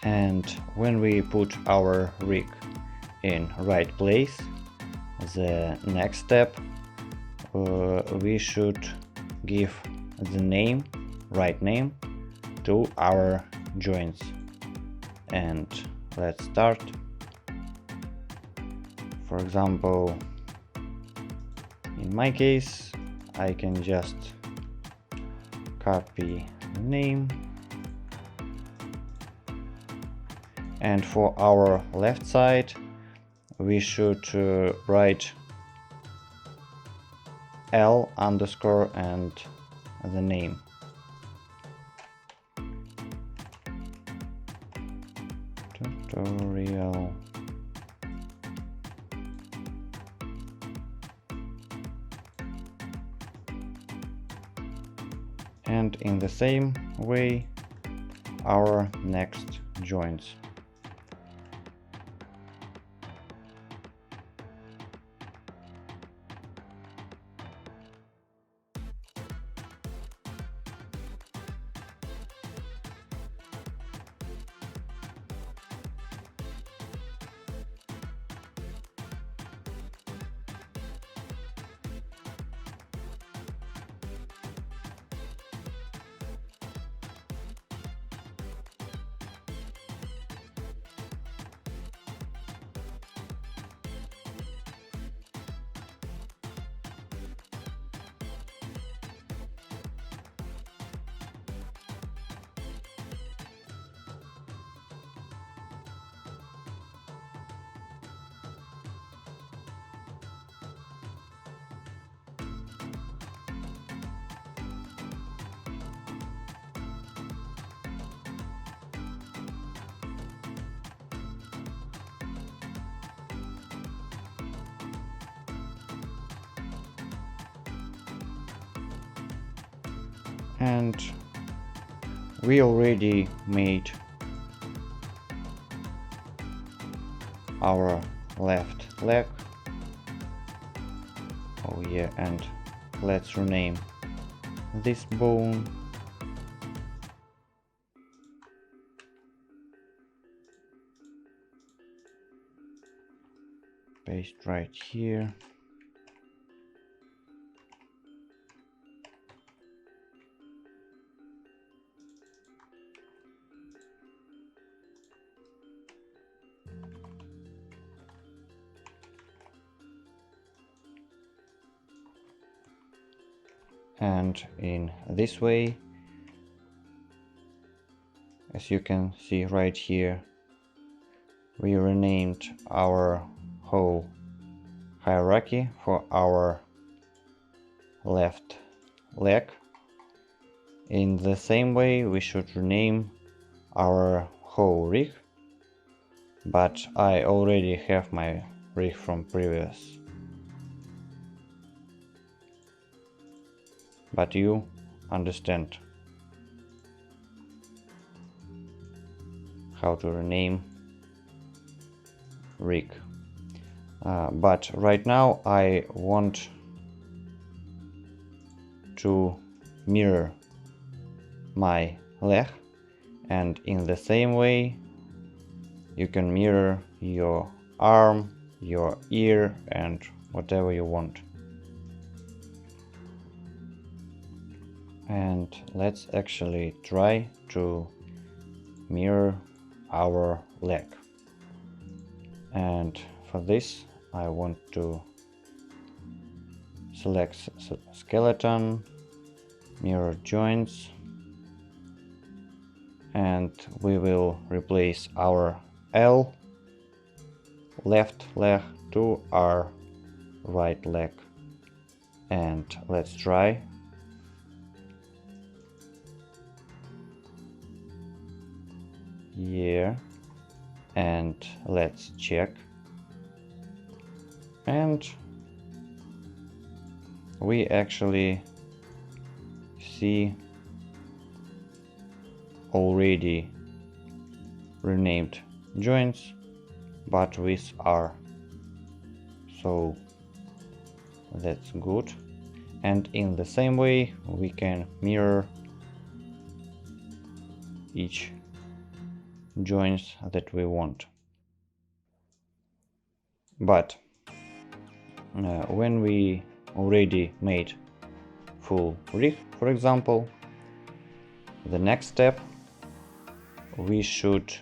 And when we put our rig in right place, the next step, we should give the name, right name, to our joints. And let's start. For example, in my case, I can just copy the name, and for our left side we should write L underscore and the name. Tutorial. And in the same way our next joints. And we already made our left leg. Oh yeah, and let's rename this bone. Paste right here. And in this way, as you can see right here, we renamed our whole hierarchy for our left leg. In the same way we should rename our whole rig, but I already have my rig from previous. But you understand how to rename rig. But right now I want to mirror my leg, and in the same way you can mirror your arm, your ear, and whatever you want. And let's actually try to mirror our leg. And for this I want to select skeleton, mirror joints, and we will replace our L left leg to our right leg. And let's try. Yeah, and let's check, and we actually see already renamed joints, but with R, so that's good. And in the same way we can mirror each joints that we want. But when we already made full rig, for example, the next step, we should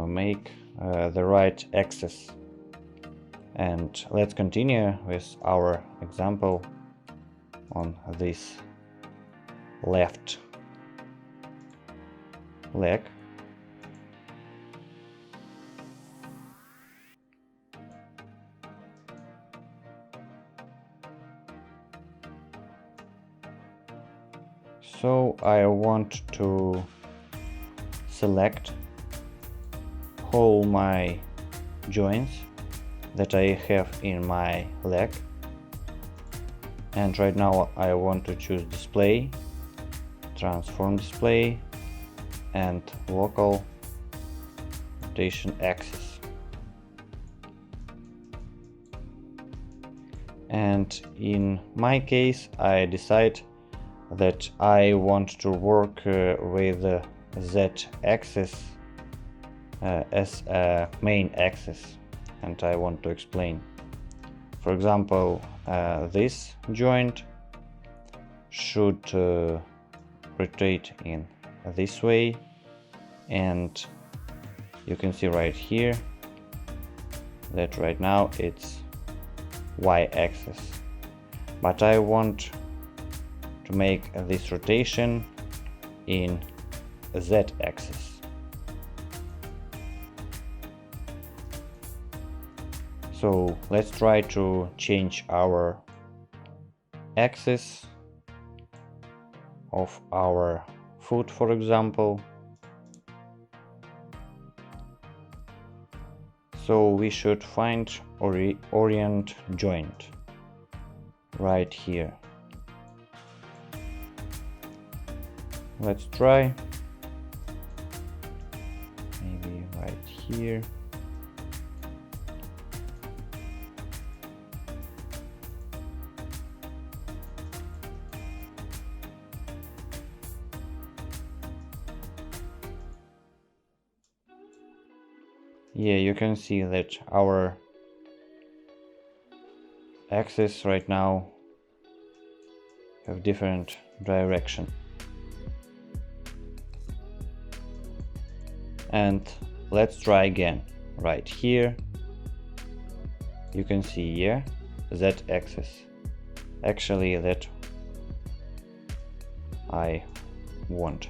make the right axis. And let's continue with our example on this left leg. So I want to select all my joints that I have in my leg, and right now I want to choose display, transform display, and local rotation axis. And in my case I decide that I want to work with the z-axis as a main axis, and I want to explain. For example, this joint should rotate in this way, and you can see right here that right now it's y-axis, but I want to make this rotation in z-axis. So let's try to change our axis of our foot, for example. So we should find orient joint right here. Let's try. Maybe right here. Yeah, you can see that our axis right now have different direction. And let's try again. Right here you can see here z-axis. Actually that I want.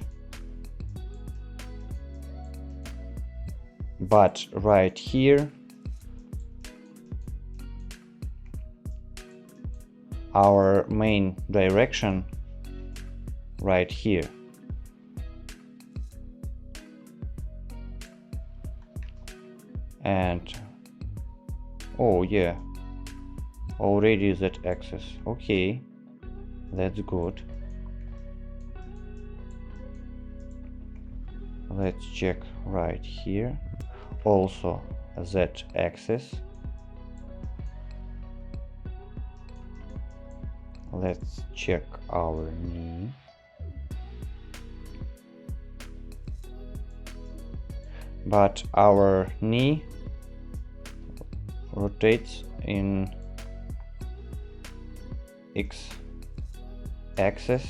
But right here our main direction right here. And oh yeah, already z-axis. Okay, that's good. Let's check right here. Also z-axis. Let's check our knee. But our knee rotates in x-axis,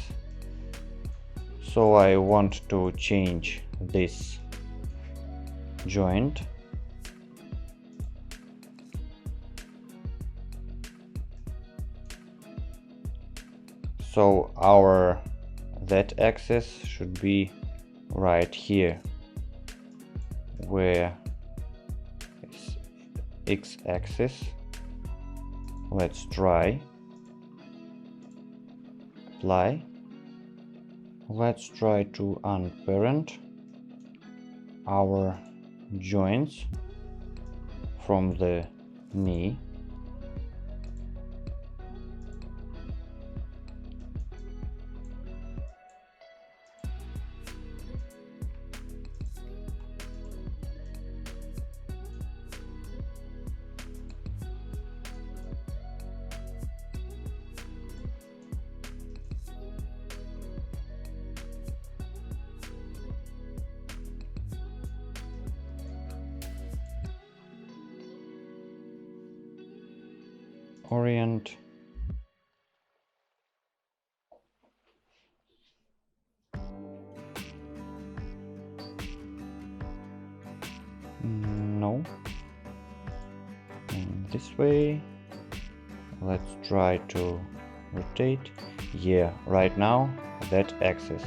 so I want to change this joint. So our z-axis should be right here, where is x-axis. Let's try. Apply. Let's try to unparent our joints from the knee. orient. No. And this way. Let's try to rotate. Yeah, right now that axis.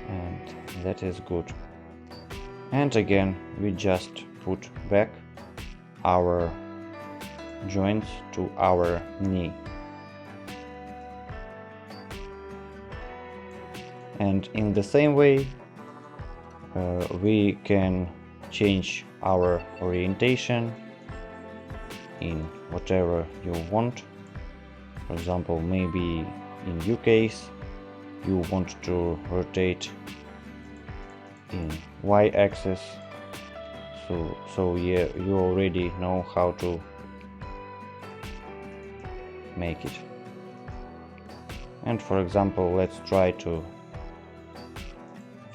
And that is good. And again, we just put back our joints to our knee. And in the same way, we can change our orientation in whatever you want. For example, maybe in your case, you want to rotate in y-axis. So yeah, you already know how to make it. And for example, let's try to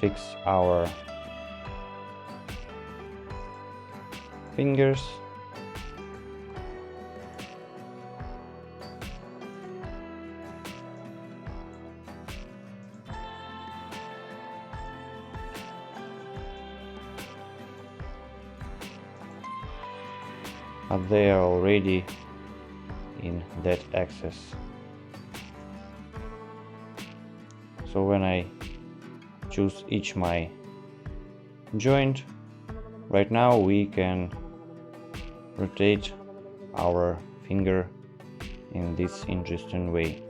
fix our fingers. But they are already in that axis. So when I choose each my joint, right now we can rotate our finger in this interesting way.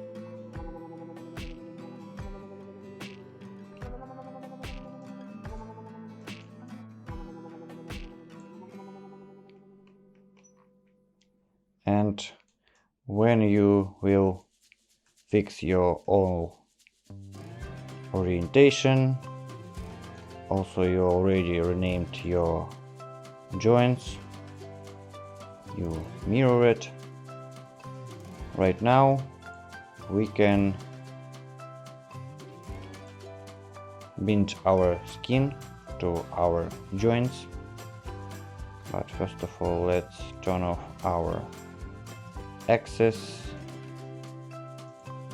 And when you will fix your all orientation, also you already renamed your joints, you mirror it. Right now we can bend our skin to our joints, but first of all let's turn off our axis.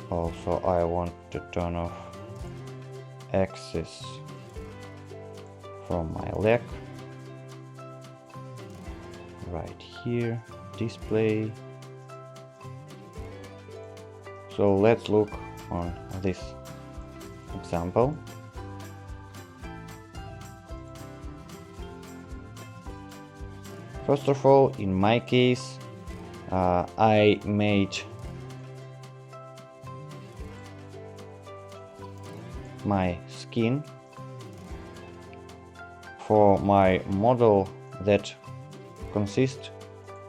Also I want to turn off axis from my leg. Right here, display. So let's look on this example. First of all, in my case, I made my skin for my model that consists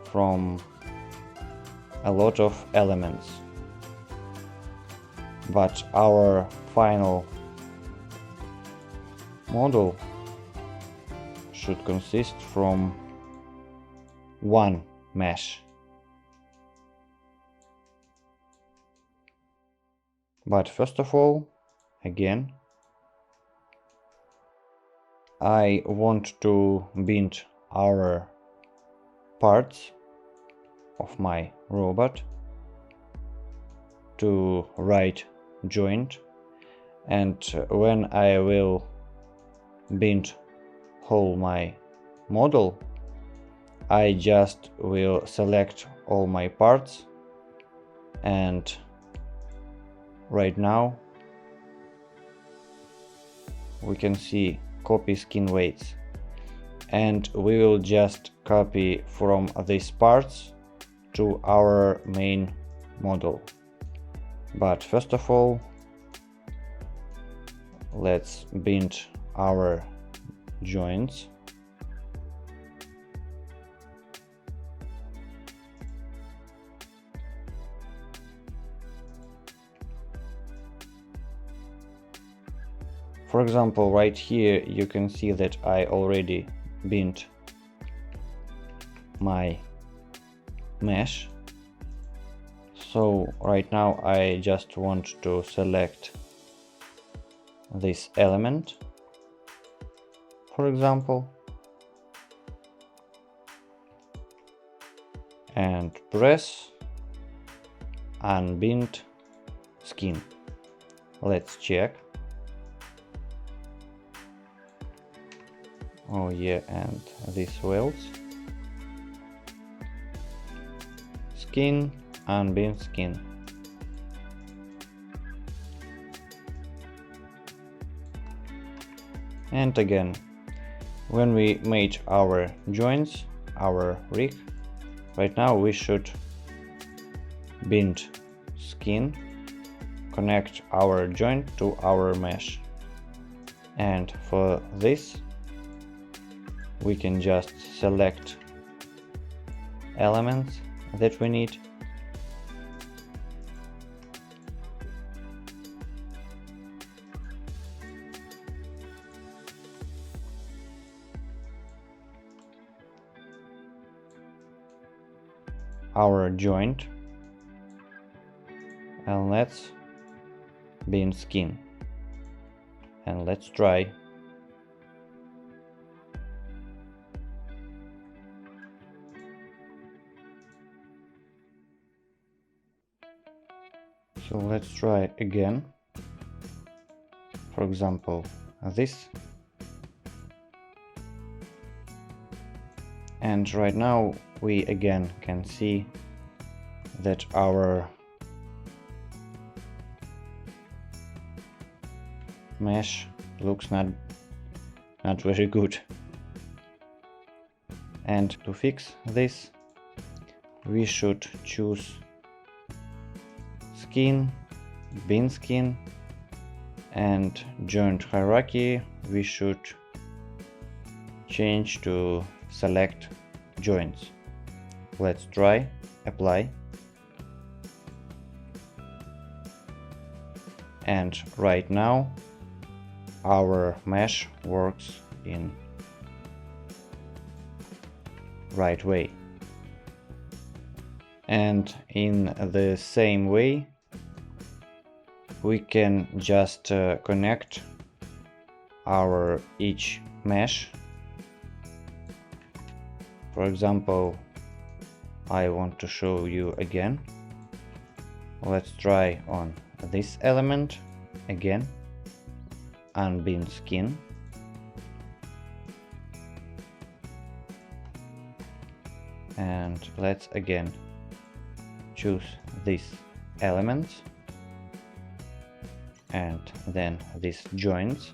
from a lot of elements, but our final model should consist from one mesh. But first of all, again, I want to bend our parts of my robot to right joint, and when I will bend whole my model, I just will select all my parts, and right now we can see copy skin weights, and we will just copy from these parts to our main model. But first of all, let's bend our joints. For example, right here you can see that I already bent my mesh. So right now I just want to select this element, for example, and press unbind skin. Let's check. Oh yeah, and these welds. Skin, unbind skin. And again, when we made our joints, our rig, right now we should bind skin, connect our joint to our mesh. And for this, we can just select elements that we need. Our joint, and let's bind skin, and let's try. So let's try again, for example this, and right now we again can see that our mesh looks not very good. And to fix this, we should choose skin, bind skin, and joint hierarchy we should change to select joints. Let's try apply, and right now our mesh works in right way. And in the same way we can just connect our each mesh. For example, I want to show you again. Let's try on this element again, unbind skin, and let's again choose this element and then this joint,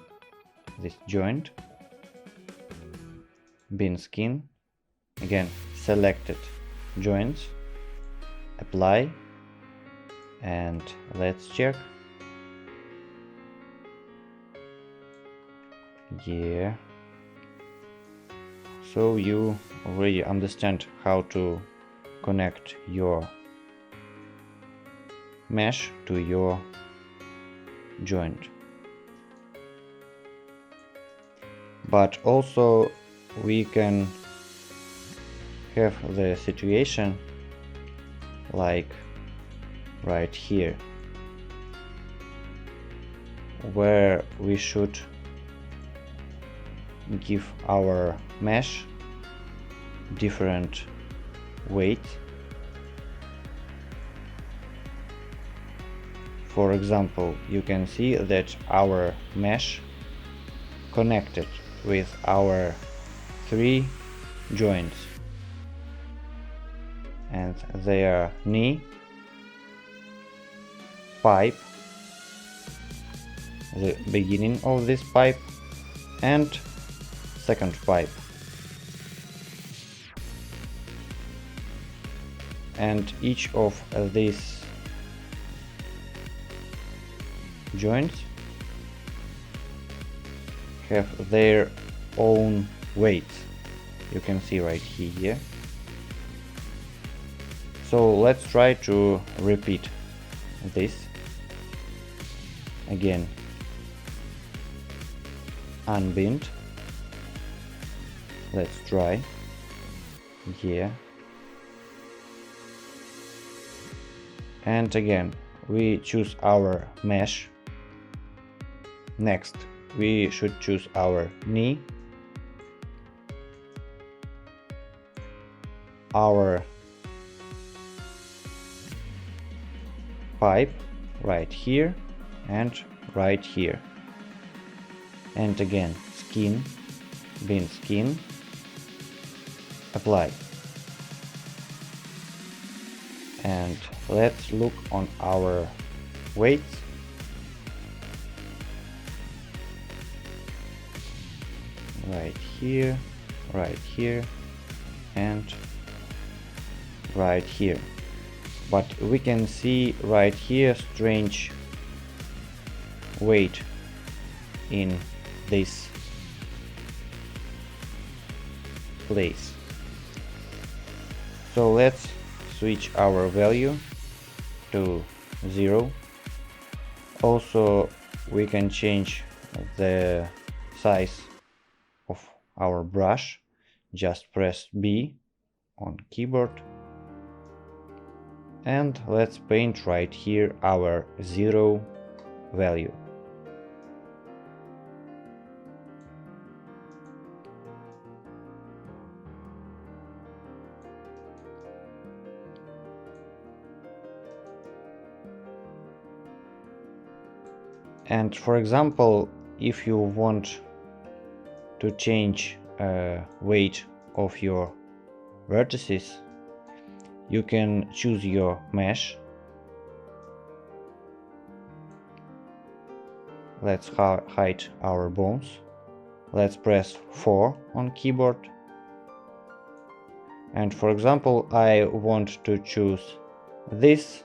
bind skin, again selected joints, apply, and let's check. Yeah, so you already understand how to connect your mesh to your joint. But also we can have the situation like right here, where we should give our mesh different weight. For example, you can see that our mesh connected with our 3 joints and their knee, pipe, the beginning of this pipe, and second pipe. And each of these joints have their own weights. You can see right here. So let's try to repeat this again. Unbind. Let's try here. And again we choose our mesh. Next we should choose our knee, our pipe right here and right here, and again skin, bin skin, apply. And let's look on our weights. Right here, and right here. But we can see right here strange weight in this place. So let's switch our value to 0. Also we can change the size of our brush. Just press B on keyboard and let's paint right here our 0 value. And for example, if you want to change weight of your vertices, you can choose your mesh. Let's hide our bones. Let's press 4 on keyboard. And for example, I want to choose this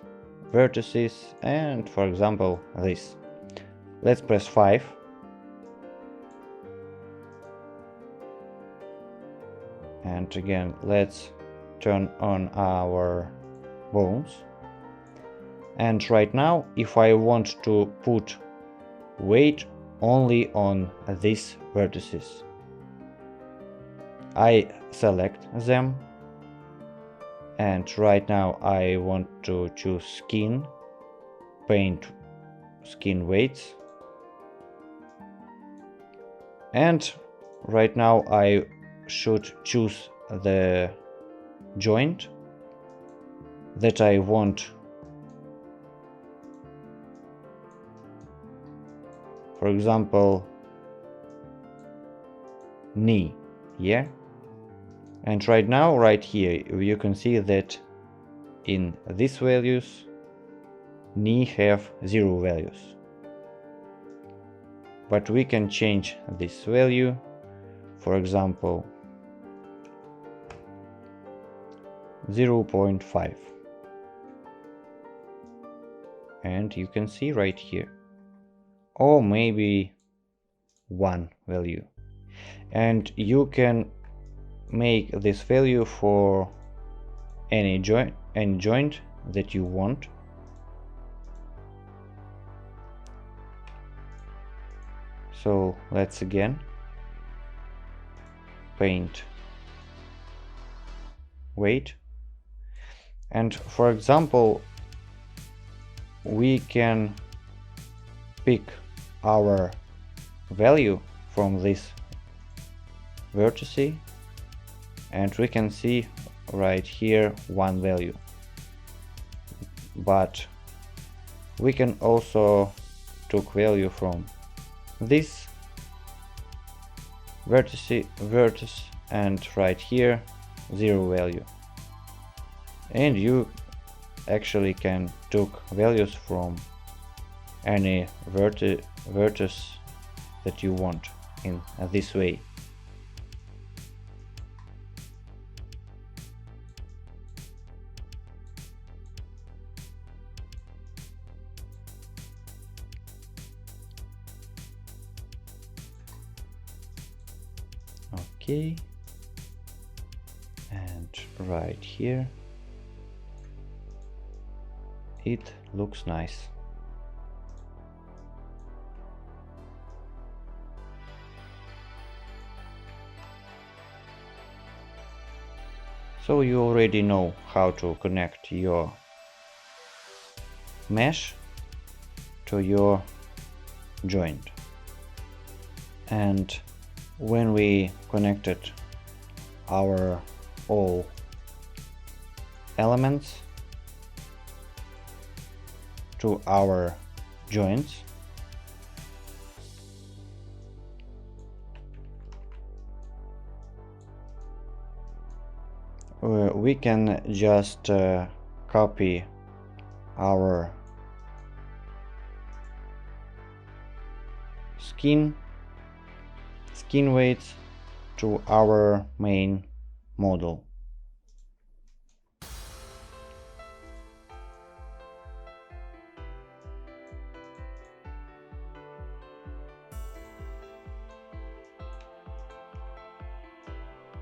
vertices and for example this. Let's press 5. And again, let's turn on our bones. And right now, if I want to put weight only on these vertices, I select them. And right now I want to choose skin, paint skin weights. And right now I should choose the joint that I want. For example, knee, yeah? And right now, right here, you can see that in these values, knee have 0 values. But we can change this value, for example, 0.5. And you can see right here. Or maybe 1 value. And you can make this value for any joint that you want. So let's again paint weight, and for example we can pick our value from this vertex, and we can see right here 1 value, but we can also take value from this vertex and right here 0 value, and you actually can take values from any vertex that you want in this way. Okay, and right here it looks nice. So you already know how to connect your mesh to your joint, and when we connected our all elements, to our joints. We can just copy our skin weights to our main model.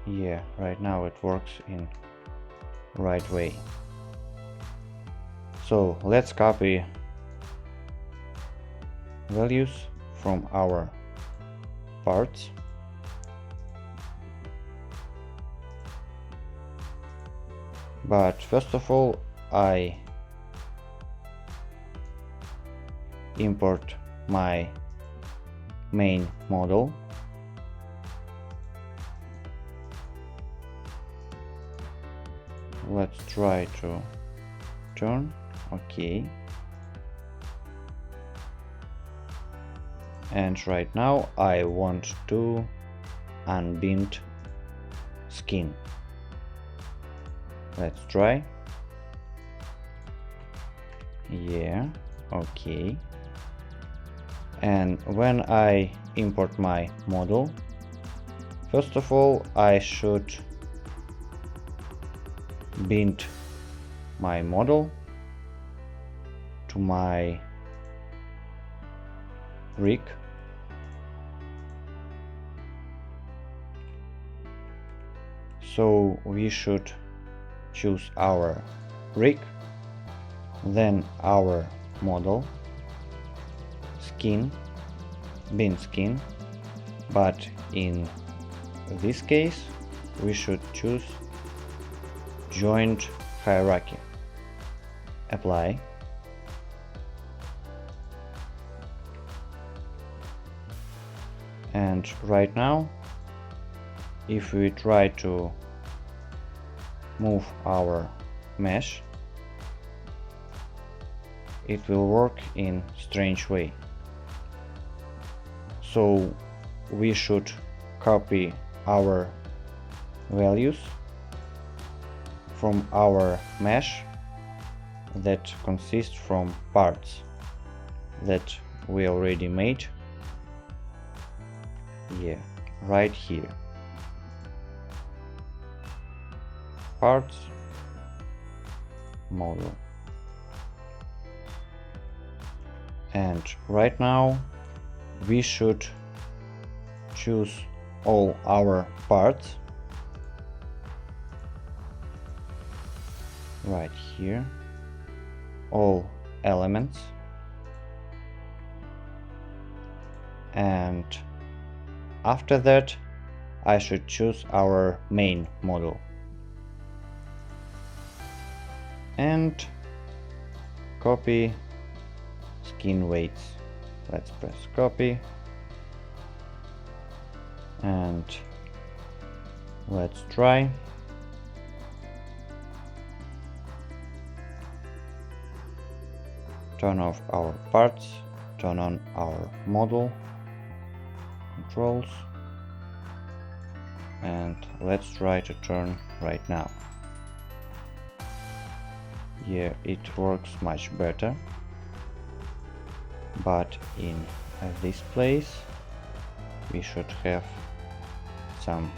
Yeah, right now it works in right way. So let's copy values from our parts. But first of all, I import my main model. Let's try to turn. Okay. And right now I want to unbind skin. Let's try. Yeah, okay. And when I import my model, first of all I should bind my model to my rig. So we should choose our rig, then our model, skin, bind skin, but in this case we should choose joint hierarchy. Apply. And right now, if we try to move our mesh, it will work in strange way. So we should copy our values from our mesh that consists from parts that we already made. Yeah, right here. Parts, model. And right now we should choose all our parts right here, all elements, and after that I should choose our main model and copy skin weights. Let's press copy and let's try. Turn off our parts, turn on our model controls, and let's try to turn right now. Yeah, it works much better, but in this place we should have some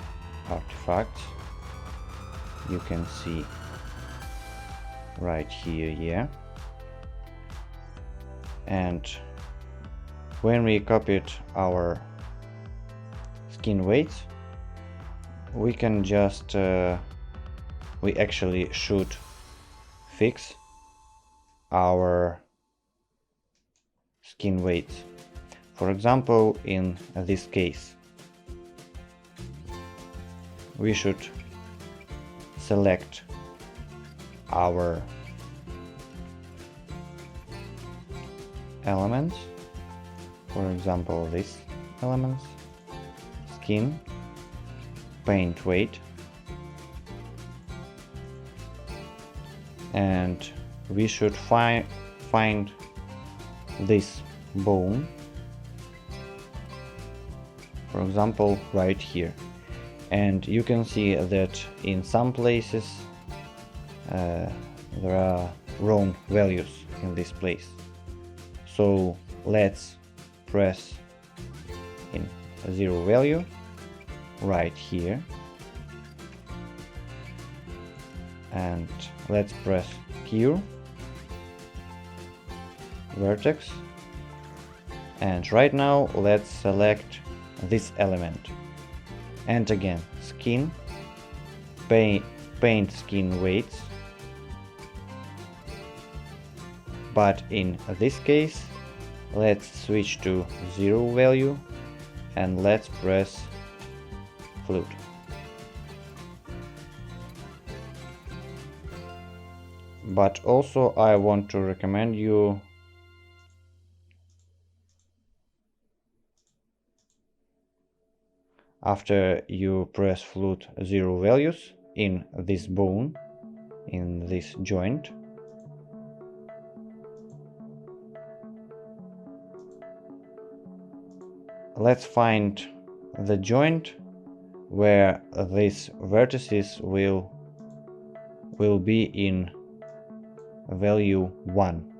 artifacts. You can see right here, yeah. And when we copied our skin weights, we can just we actually should fix our skin weights. For example, in this case we should select our elements, for example these elements, skin, paint weight, and we should find this bone, for example right here, and you can see that in some places there are wrong values in this place. So let's press in 0 value right here, and let's press here, vertex, and right now let's select this element, and again skin, paint skin weights, but in this case let's switch to 0 value and let's press flute. But also I want to recommend you after you press flute 0 values in this bone, in this joint, let's find the joint where these vertices will be in value 1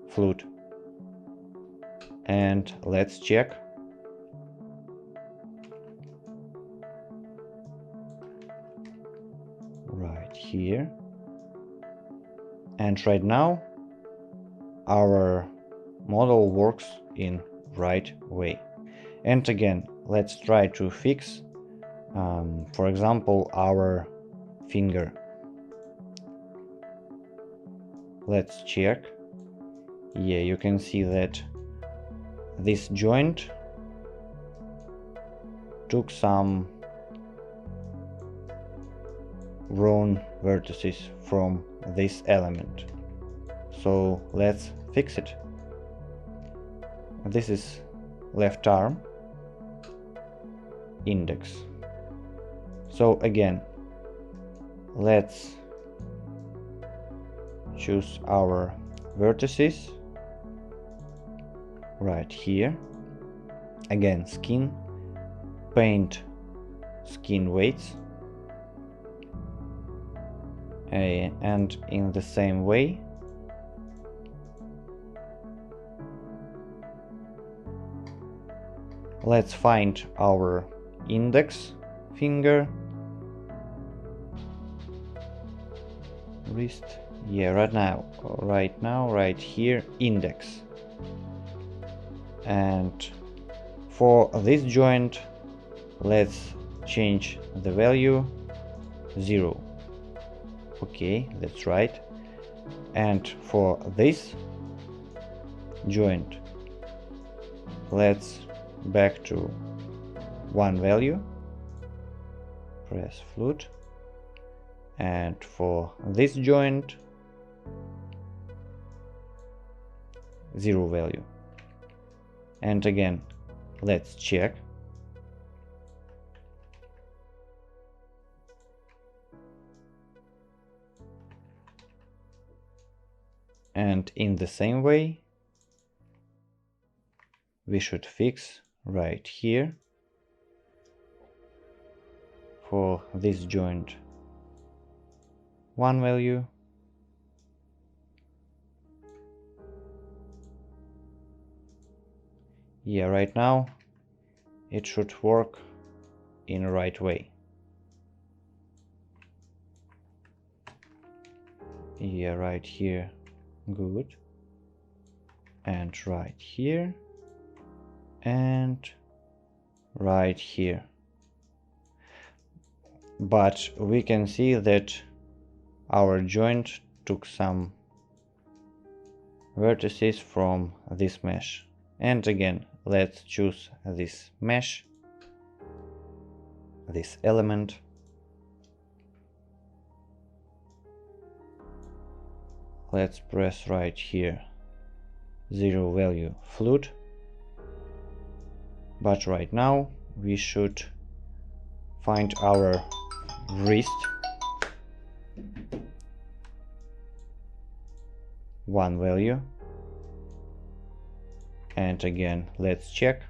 flute, and let's check. Right here, and right now our model works in right way. And again let's try to fix for example our finger. Let's check. Yeah, you can see that this joint took some wrong vertices from this element, so let's fix it. This is left arm, index. So again let's choose our vertices right here, again skin, paint skin weights, and in the same way let's find our index finger, wrist, yeah, right here, index, and for this joint let's change the value 0. Okay, that's right. And for this joint let's back to 1 value, press flute, and for this joint 0 value, and again let's check. And in the same way we should fix right here for this joint 1 value, yeah, right now it should work in the right way. Yeah, right here, good, and right here, and right here. But we can see that our joint took some vertices from this mesh, and again let's choose this mesh, this element, let's press right here 0 value flute, but right now we should find our wrist, one value, and again let's check.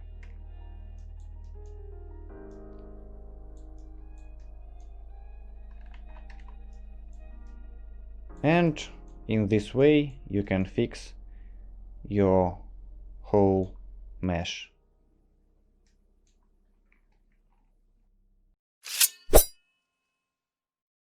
And in this way you can fix your whole mesh.